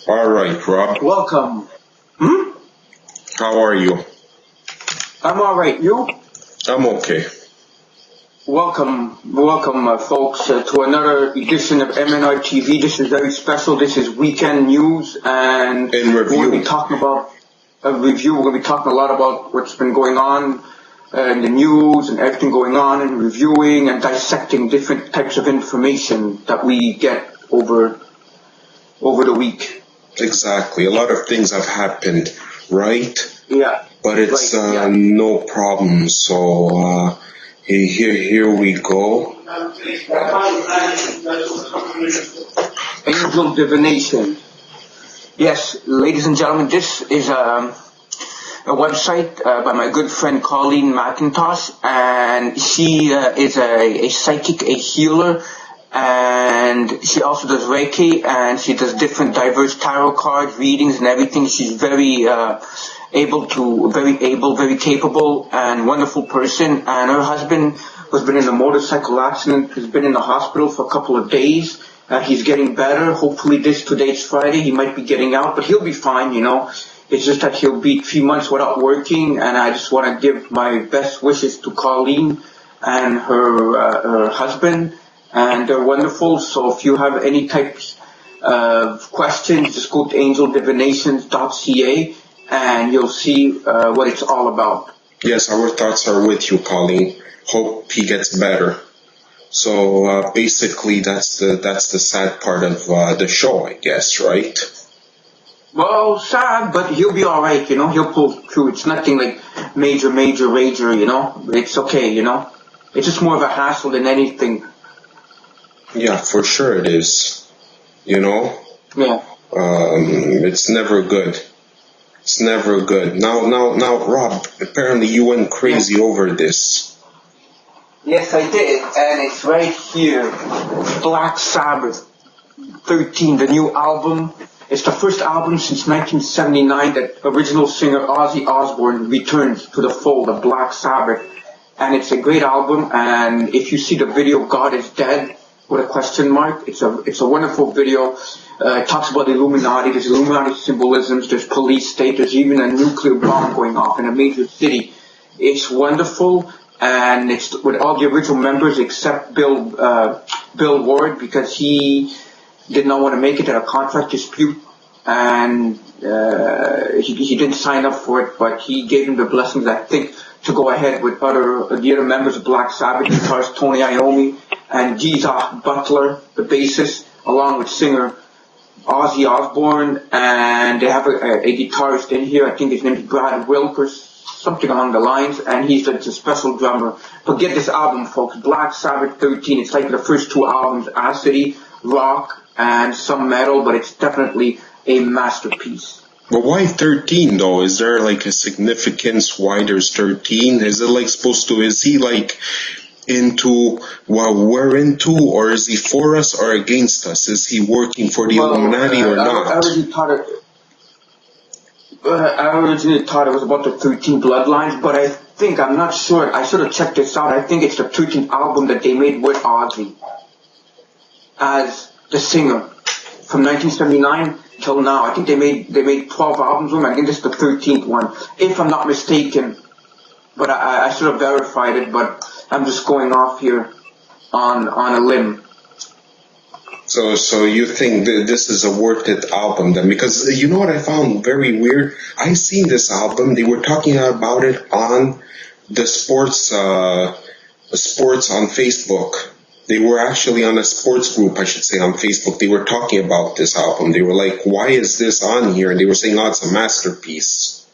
All right, Rob. Welcome. How are you? I'm all right. You? I'm okay. Welcome, folks, to another edition of MnRTV. This is very special. This is weekend news, and In review. we're going to be talking about a review. We're going to be talking a lot about what's been going on in the news and everything going on, and reviewing and dissecting different types of information that we get over the week. Exactly. A lot of things have happened, right? Yeah. But it's right, yeah. no problem. So here we go. Angel divination. Yes, ladies and gentlemen, this is a website by my good friend Colleen McIntosh, and she is a psychic, a healer, and she also does Reiki, and she does different diverse tarot cards, readings, and everything. She's very very capable, and wonderful person. And her husband has been in a motorcycle accident, has been in the hospital for a couple of days. He's getting better. Hopefully today's Friday, he might be getting out, but he'll be fine, you know. It's just that he'll be 3 months without working, and I just want to give my best wishes to Colleen and her husband, and they're wonderful. So if you have any types of questions, just go to angeldivinations.ca, and you'll see what it's all about. Yes, our thoughts are with you, Colleen. Hope he gets better. So basically, that's the sad part of the show, I guess, right? Well, sad, but he'll be all right, you know. He'll pull through. It's nothing like major, you know. It's okay, you know. It's just more of a hassle than anything. Yeah, for sure it is. You know. Yeah. It's never good. It's never good. Now, Rob. Apparently, you went crazy over this. Yes, I did, and it's right here. Black Sabbath 13, the new album. It's the first album since 1979 that original singer Ozzy Osbourne returns to the fold of Black Sabbath. And it's a great album, and if you see the video, God is Dead, with a question mark, it's a wonderful video. It talks about the Illuminati, there's Illuminati symbolisms, there's police state, there's even a nuclear bomb going off in a major city. It's wonderful, and it's with all the original members except Bill Ward, because he did not want to make it at a contract dispute, and he didn't sign up for it, but he gave him the blessings, I think, to go ahead with the other members of Black Sabbath, guitarist Tony Iommi, and Jesus Butler, the bassist, along with singer Ozzy Osbourne, and they have a guitarist in here, I think his name is Brad Wilk or something along the lines, and he's a special drummer. But get this album, folks, Black Sabbath 13, it's like the first two albums, acidy, rock, and some metal, but it's definitely a masterpiece. But why 13 though? Is there like a significance why there's 13? Is it like supposed to, is he like into what we're into, or is he for us or against us? Is he working for the Illuminati or not? I originally thought it was about the 13 bloodlines, but I'm not sure, I should have checked this out. I think it's the 13th album that they made with Ozzy as the singer from 1979 till now. I think they made 12 albums with him. I think this is the 13th one, if I'm not mistaken. But I should have verified it, but I'm just going off here on a limb. So you think that this is a worth it album then? Because you know what I found very weird? I seen this album, they were talking about it on the sports on Facebook. They were actually on a sports group, I should say, on Facebook. They were talking about this album. They were like, why is this on here? And they were saying, oh, it's a masterpiece.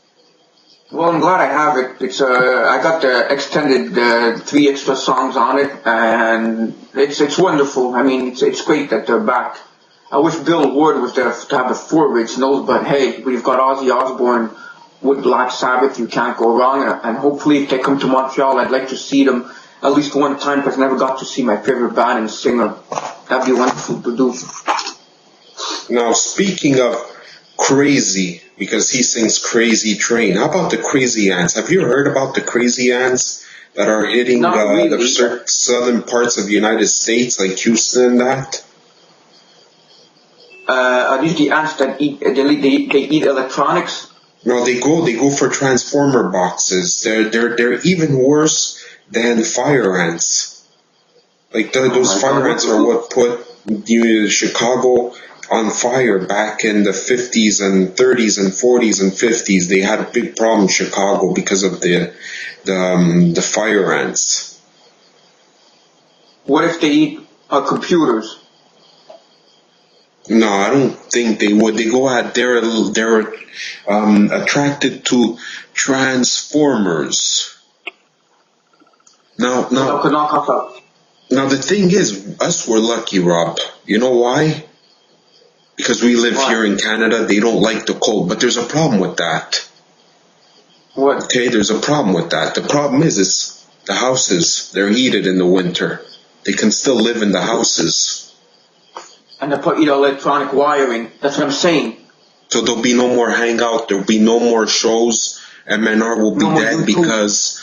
Well, I'm glad I have it. I got the extended 3 extra songs on it, and it's wonderful. I mean, it's great that they're back. I wish Bill Ward was there to have the 4 originals, but hey, we've got Ozzy Osbourne with Black Sabbath. You can't go wrong, and hopefully if they come to Montreal, I'd like to see them at least one time, because I never got to see my favorite band and singer. That'd be wonderful to do. Now, speaking of crazy, because he sings Crazy Train, how about the Crazy Ants? Have you heard about the Crazy Ants? that are hitting Not the really. southern parts of the United States, like Houston and that? Are these the ants that eat? They eat electronics? No, they go for transformer boxes. They're even worse than fire ants. Like those fire ants are what put Chicago on fire back in the 50s and 30s and 40s and 50s. They had a big problem in Chicago because of the fire ants. What if they eat computers? No, I don't think they would. They're attracted to transformers. Now the thing is, us, we're lucky, Rob. You know why? Because we live here in Canada. They don't like the cold, but there's a problem with that. What? Okay, there's a problem with that. The problem is the houses, they're heated in the winter. They can still live in the houses. And they put electronic wiring. That's what I'm saying. So there'll be no more Hangout. There'll be no more shows. MNR will be dead because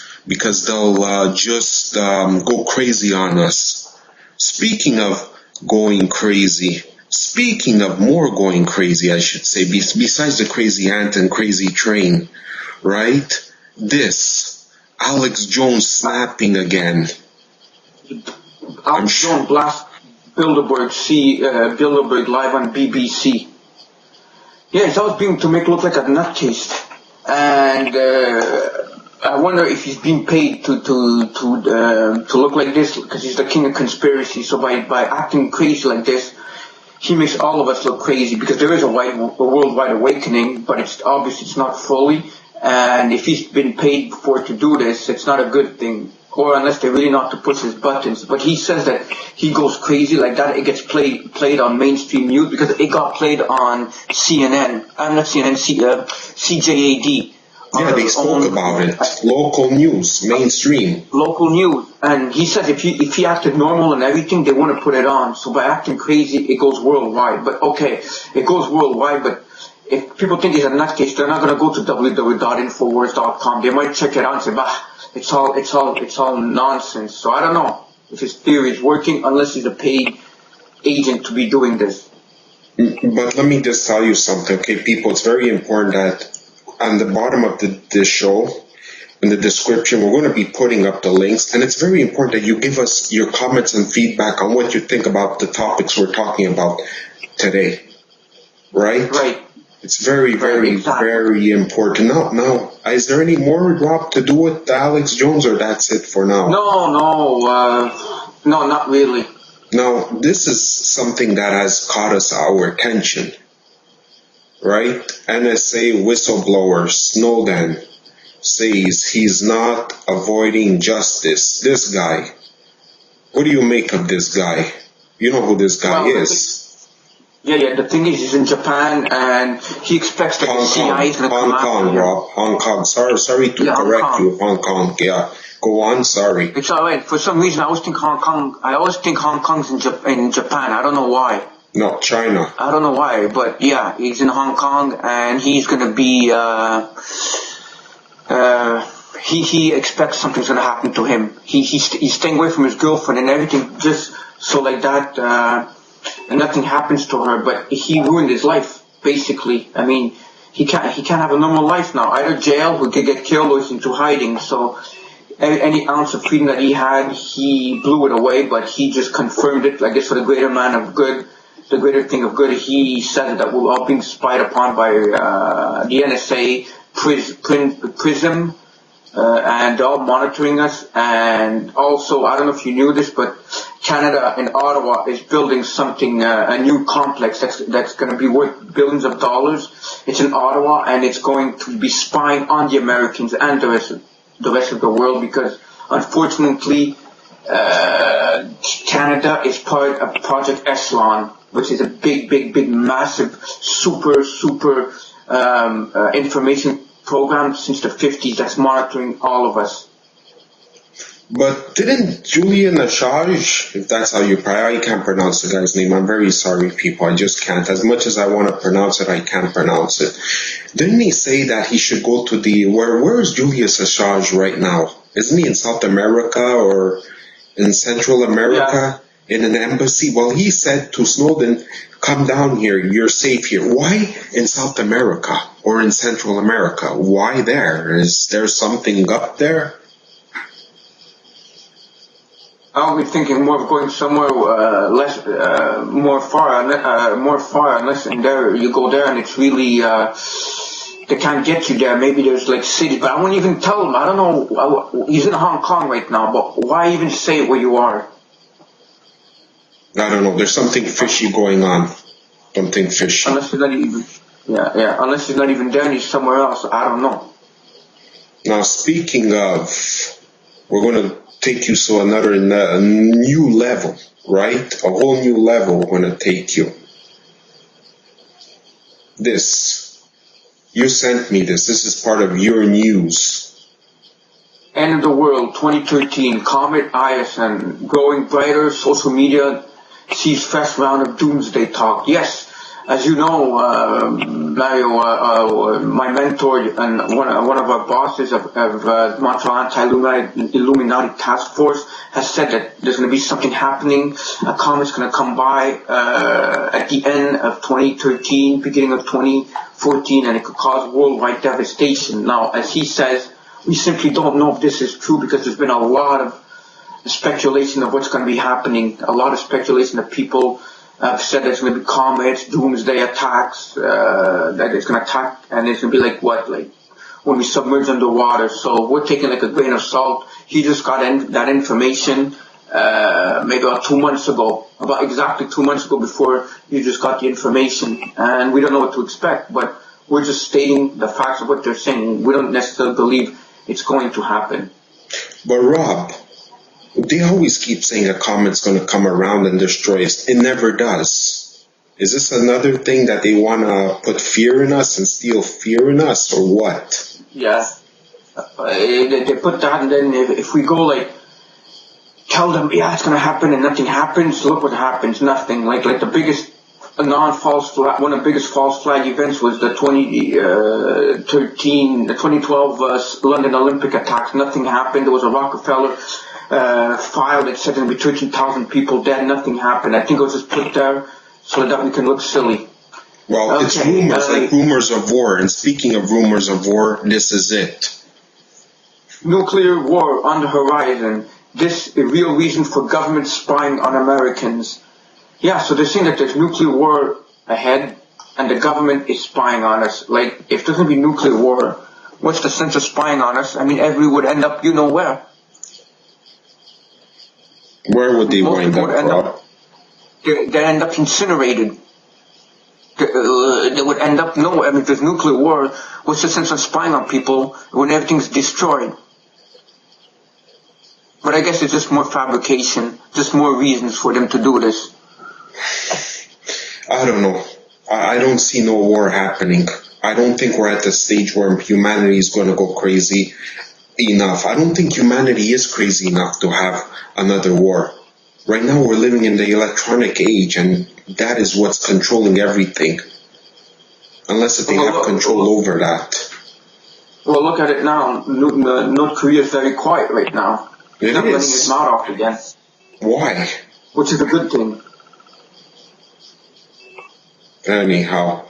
they'll just go crazy on us. Speaking of going crazy, speaking of more going crazy, I should say, besides the crazy ant and crazy train, right? This Alex Jones snapping again. Alex Jones blast Bilderberg live on BBC. Yeah, it's always being to make look like a nutcase, and I wonder if he's being paid to look like this because he's the king of conspiracy. So by acting crazy like this, he makes all of us look crazy because there is a worldwide awakening, but it's not fully. And if he's been paid for to do this, it's not a good thing. Or unless they really know how to push his buttons. But he says that he goes crazy like that. It gets played on mainstream news because it got played on CNN. I'm not CNN, CJAD. Yeah, they spoke about it. Local news, mainstream. Local news. And he says if he acted normal and everything, they want to put it on. So by acting crazy, it goes worldwide. But okay, it goes worldwide, but if people think he's a nutcase, they're not going to go to www.infowars.com. They might check it out and say, bah, it's all nonsense. So I don't know if his theory is working unless he's a paid agent to be doing this. But let me just tell you something, okay, people. It's very important that on the bottom of this show, in the description, we're going to be putting up the links, and it's very important that you give us your comments and feedback on what you think about the topics we're talking about today. Right? Right. It's very, very, very important. Now, is there any more, Rob, to do with Alex Jones, or that's it for now? No, not really. Now, this is something that has caught our attention, right? NSA whistleblower Snowden says he's not avoiding justice. This guy, what do you make of this guy? You know who this guy is. Yeah, the thing is, he's in Japan, and he expects that the CIA is going to come after him. Rob. Hong Kong. Sorry to correct you. Hong Kong, yeah. Go on, sorry. It's alright. For some reason, I always think Hong Kong's in Japan. I don't know why. No, China. I don't know why, but yeah, he's in Hong Kong, and he's going to be, he expects something's going to happen to him. He's staying away from his girlfriend and everything, just so like that, and nothing happens to her, but he ruined his life, basically. I mean, he can't have a normal life now. Either jail, who could get killed, or he's into hiding. So any ounce of freedom that he had, he blew it away, but he just confirmed it, I guess, for the greater man of good, the greater thing of good. He said that we're all being spied upon by the NSA, PRISM, and they're all monitoring us. And also, I don't know if you knew this, but Canada in Ottawa is building something, a new complex that's going to be worth billions of dollars. It's in Ottawa, and it's going to be spying on the Americans and the rest of the world, because unfortunately, Canada is part of Project Echelon, which is a big, massive, super information program since the 50s that's monitoring all of us. But didn't Julian Assange, if that's how you pronounce, I can't pronounce the guy's name, I'm very sorry people, I just can't. As much as I want to pronounce it, I can't pronounce it. Didn't he say that he should go to where is Julius Assange right now? Isn't he in South America or in Central America in an embassy? Well, he said to Snowden, come down here, you're safe here. Why in South America or in Central America? Why there? Is there something up there? I'll be thinking more of going somewhere more far, unless in there you go there and it's really they can't get you there. Maybe there's like cities, but I won't even tell him. I don't know. He's in Hong Kong right now, but why even say where you are? I don't know. There's something fishy going on. Something fishy. Unless he's not even, unless he's not even there and he's somewhere else. I don't know. Now, speaking of, we're going to take you to another new level, right? A whole new level we're going to take you. You sent me this. This is part of your news. End of the world, 2013, Comet, ISON, growing brighter, social media sees fresh round of doomsday talk. Yes, as you know, Mario, my mentor and one of our bosses of Montreal Anti-Illuminati Task Force has said that there's going to be something happening. A comet's going to come by at the end of 2013, beginning of 2014, and it could cause worldwide devastation. Now, as he says, we simply don't know if this is true because there's been a lot of speculation of what's going to be happening, a lot of speculation that people have said there's going to be comets, doomsday attacks, that it's going to attack, and it's going to be like what, like when we submerge underwater. So we're taking like a grain of salt. He just got that information maybe about 2 months ago, about exactly 2 months ago before you just got the information, and we don't know what to expect, but we're just stating the facts of what they're saying. We don't necessarily believe it's going to happen. But Rob, they always keep saying a comet's going to come around and destroy us. It never does. Is this another thing that they want to put fear in us, instill fear in us, or what? Yeah. They put that, and then if we go like, tell them, yeah, it's going to happen, and nothing happens, look what happens, nothing. Like the biggest non-false flag, one of the biggest false flag events was the 2012 London Olympic attacks. Nothing happened. There was a Rockefeller file that said there'd be 13,000 people dead. Nothing happened. I think it was just put there so that we can look silly. Well, okay. It's rumors, like rumors of war. And speaking of rumors of war, this is it. Nuclear war on the horizon. This a real reason for government spying on Americans. Yeah, so they're saying that there's nuclear war ahead and the government is spying on us. Like, if there's going to be nuclear war, what's the sense of spying on us? I mean, everyone would end up, you know where. Where would they wind up? They'd end up incinerated. They would end up nowhere. I mean, if there's nuclear war, what's the sense of spying on people when everything's destroyed? But I guess it's just more fabrication, just more reasons for them to do this. I don't know. I don't see no war happening. I don't think we're at the stage where humanity is going to go crazy enough. I don't think humanity is crazy enough to have another war. Right now we're living in the electronic age, and that is what's controlling everything. Unless they have control over that. Well, look at it now. North Korea is very quiet right now. He's not letting his mouth off again. Why? Which is a good thing. Anyhow,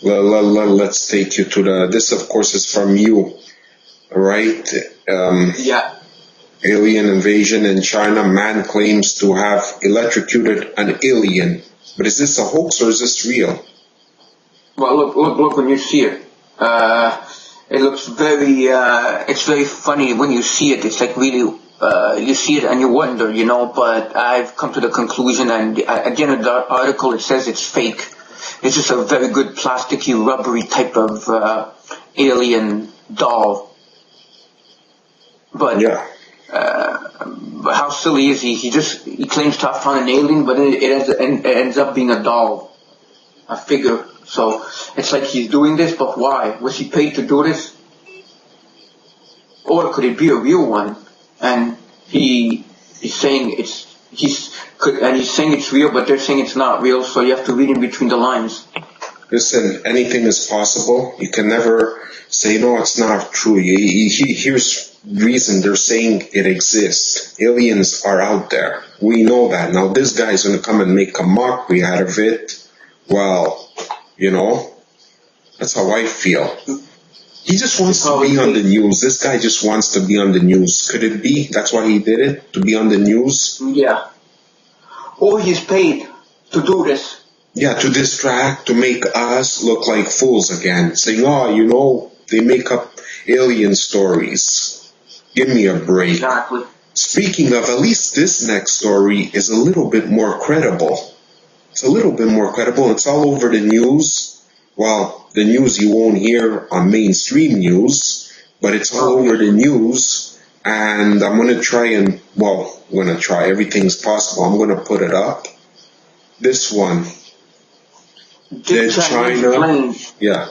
let's take you to this of course is from you, right? Yeah. Alien invasion in China, man claims to have electrocuted an alien. But is this a hoax or is this real? Well, look when you see it. It looks it's very funny when you see it. It's like really, you see it and you wonder, you know, but I've come to the conclusion, and at the end of the article it says it's fake. It's just a very good plasticky, rubbery type of alien doll. But yeah. How silly is he? He claims to have found an alien, but it ends up being a doll, a figure. So it's like he's doing this, but why? Was he paid to do this? Or could it be a real one? And he's saying he's saying it's real, but they're saying it's not real. So you have to read in between the lines. Listen, anything is possible. You can never say, no, it's not true. Here's reason they're saying it exists. Aliens are out there. We know that. Now this guy's going to come and make a mockery out of it. Well, that's how I feel. He just wants to be on the news. This guy just wants to be on the news. Could it be? That's why he did it? To be on the news? Yeah. Or he's paid to do this. Yeah, to distract, to make us look like fools again. Saying, they make up alien stories. Give me a break. Exactly. Speaking of, at least this next story is a little bit more credible. It's a little bit more credible. It's all over the news. Well, the news you won't hear on mainstream news, but it's all over the news. And I'm going to try everything's possible. I'm going to put it up. This one. Did China plane, yeah.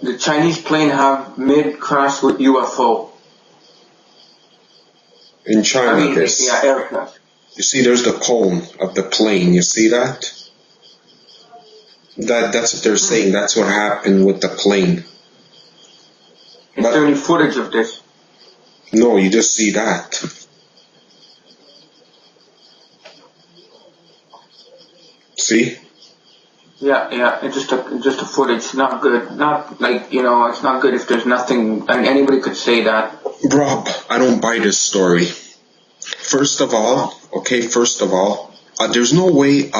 The Chinese plane have mid-crash with UFO. In China, yeah, aircraft. You see, there's the cone of the plane. You see that? That's what they're saying. That's what happened with the plane. Is there any footage of this? No, you just see that. See? Yeah, it's just a footage, not good. Not like, it's not good if there's nothing, and anybody could say that. Rob, I don't buy this story. First of all, there's no way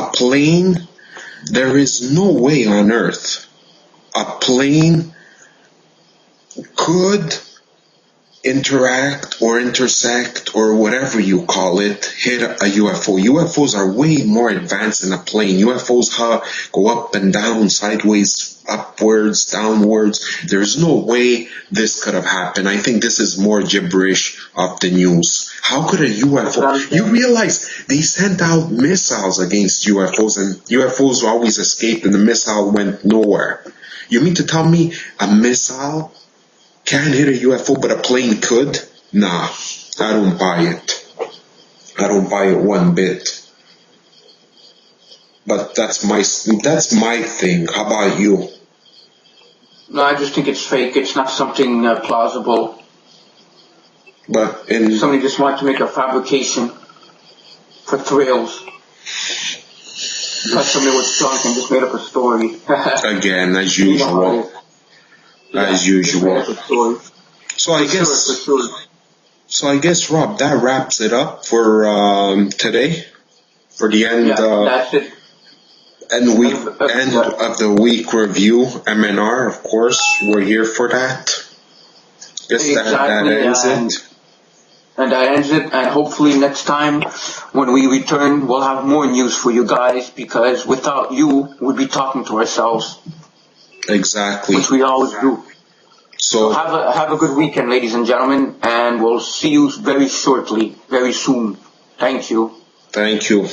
there is no way on earth a plane could interact or intersect or whatever you call it, hit a UFO. UFOs are way more advanced than a plane. UFOs go up and down, sideways, upwards, downwards. There's no way this could have happened. I think this is more gibberish of the news. How could a UFO... You realize they sent out missiles against UFOs and UFOs always escaped and the missile went nowhere. You mean to tell me a missile can't hit a UFO, but a plane could? Nah, I don't buy it. I don't buy it one bit. But that's my thing. How about you? No, I just think it's fake. It's not something plausible. But somebody just wanted to make a fabrication for thrills. Because somebody was drunk and just made up a story. Again, as usual. As usual. So I guess, Rob, that wraps it up for today. For the end. That's it. End of the week review. MNR, of course, we're here for that. Guess that ends it. And that ends it. And hopefully next time when we return, we'll have more news for you guys. Because without you, we'd be talking to ourselves. Exactly. Which we always do. So have a good weekend, ladies and gentlemen, and we'll see you very shortly, very soon. Thank you. Thank you.